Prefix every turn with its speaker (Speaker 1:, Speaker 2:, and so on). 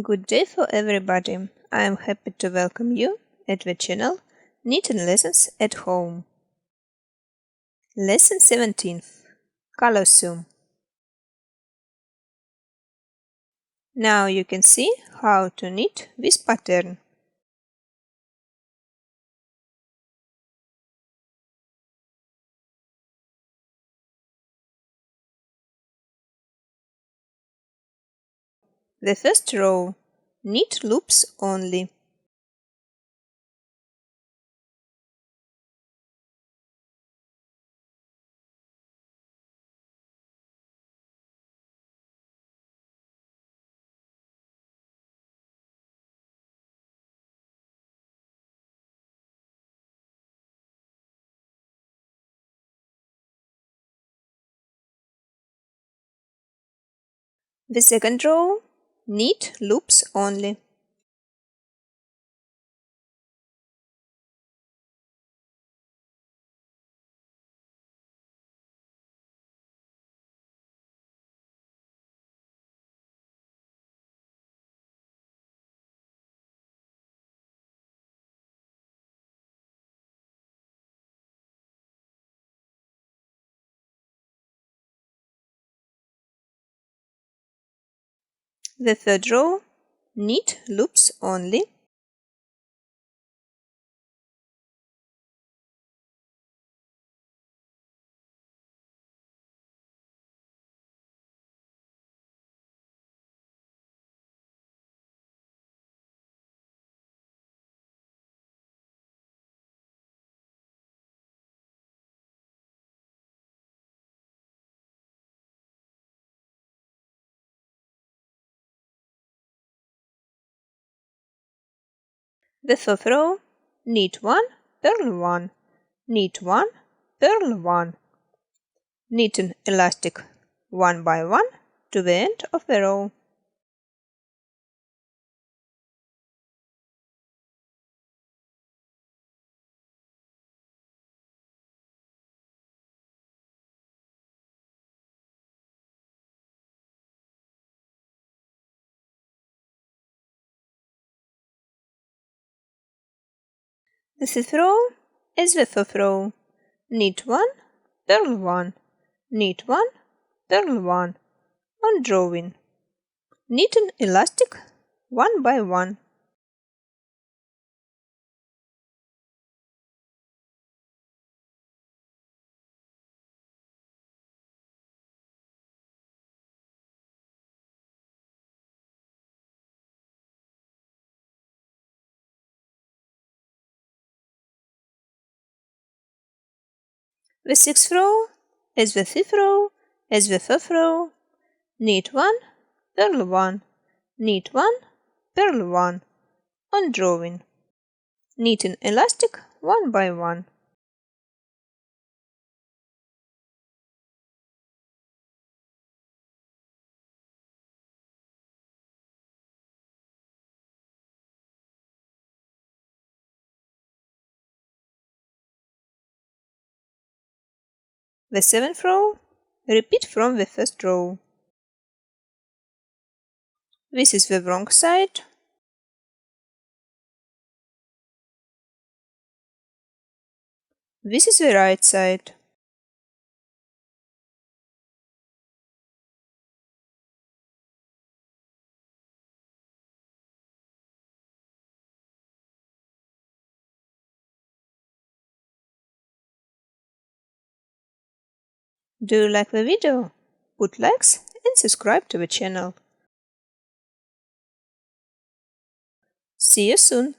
Speaker 1: Good day for everybody. I am happy to welcome you at the channel Knitting Lessons at Home. Lesson 17. Colosseum. Now you can see how to knit this pattern. The first row, knit loops only. The second row, knit loops only. The third row, knit loops only. The fourth row, knit 1, purl 1, knit 1, purl 1. Knit an elastic one by one to the end of the row. The fifth row is the fourth row. Knit 1, purl 1, knit 1, purl 1. On drawing, knit an elastic one by one. The sixth row is the fifth row is the fourth row. Knit 1, purl 1, knit 1, purl 1. On drawing, knit an elastic one by one. The seventh row, repeat from the first row. This is the wrong side. This is the right side. Do you like the video? Put likes and subscribe to the channel. See you soon!